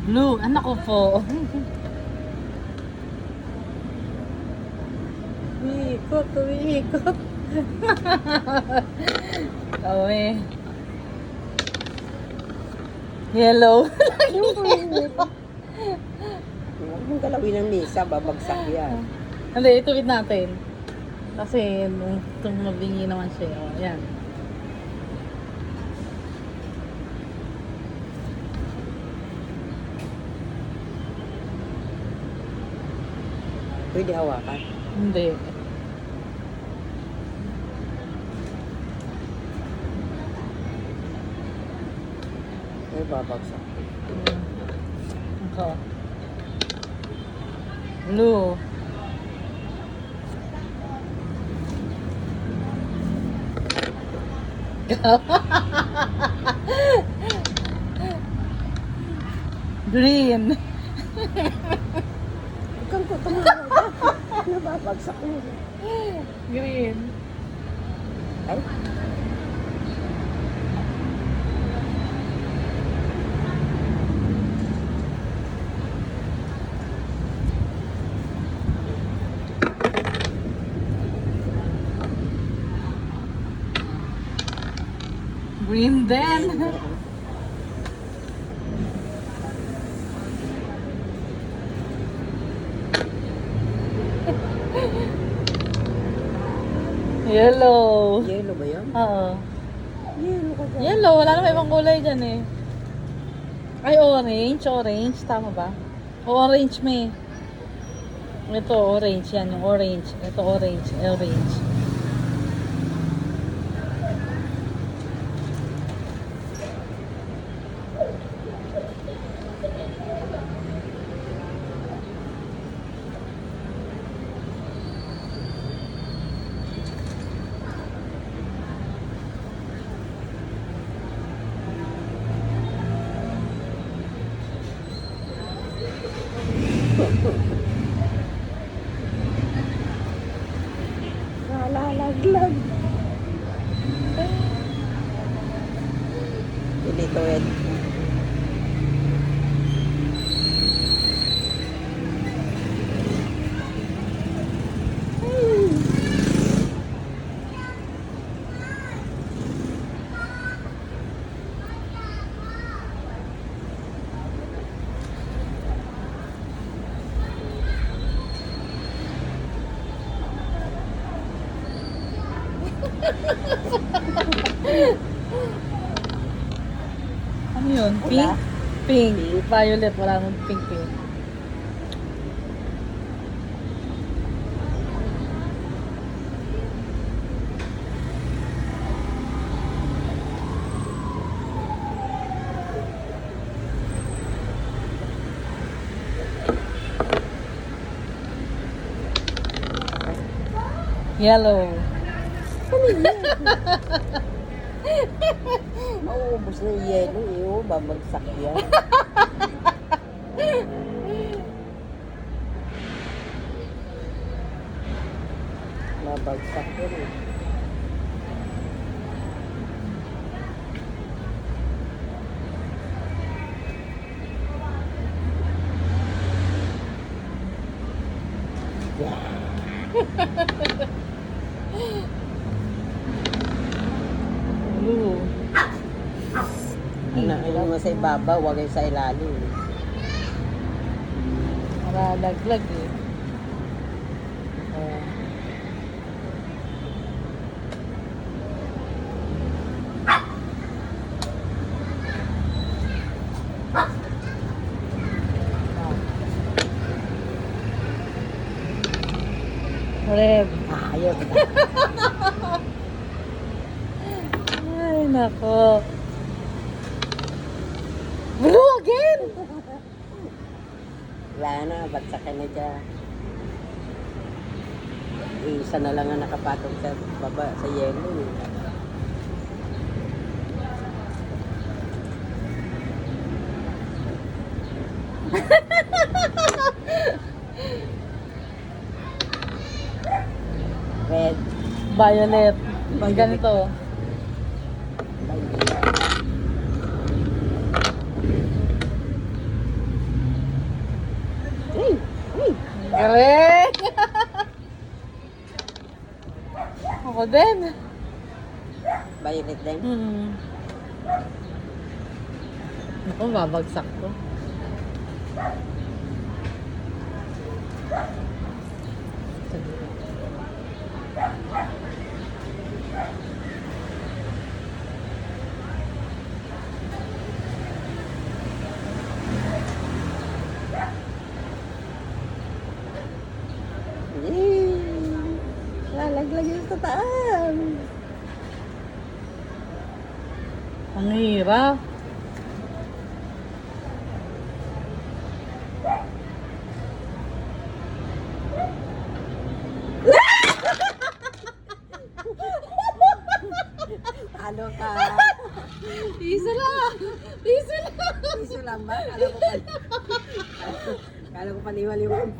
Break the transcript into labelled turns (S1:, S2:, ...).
S1: Blue, anak ko po. Umiikot, umiikot. Oh, eh. Yellow.
S2: Huwag mong galawin ng misa, babagsak yan.
S1: Hindi, ituwid natin. Kasi nung tumabingi naman siya. Oh, yan.
S2: Pwede hawakan.
S1: Hindi.
S2: Ay, babagsak.
S1: Ako. Blue. Green.
S2: Huwag kang kutumawa. Nababagsak yun.
S1: Green.
S2: Ay,
S1: Green din. Yellow.
S2: yellow ba yun?
S1: Oo.
S2: Yellow ka dyan.
S1: Yellow, wala namang ibang kulay dyan eh. Ay, orange. Orange, tama ba? O, orange may. Ito, orange. Yan, yung orange. Ito, orange. Orange.
S2: Nalalaglag. Ilituin.
S1: Ano yun?
S2: Wala.
S1: Pink? Pink. Violet. Wala nang pink pink. Yellow.
S2: Mauubos na yung yellow eh. Oh, babagsak yan. Babagsak yan eh.
S1: Blue.
S2: Ano mo sa ibabaw, huwag kayo sa ilalim.
S1: Malalaglag eh. Oh. Red.
S2: Ayos na.
S1: Ay, nako. Blue again!
S2: Wala na, bagsakan na dyan. Isa na lang ang nakapatong sa baba, sa yellow eh. Red.
S1: Violet.
S2: Violet.
S1: Ganito.
S2: din.
S1: Ako, babagsak ko.
S2: Lalaglag yung sa taas.
S1: Ang hirap.
S2: Talo ka.
S1: Isa lang! Isa lang!
S2: Piso lang ba? Kala ko paniwaliw ang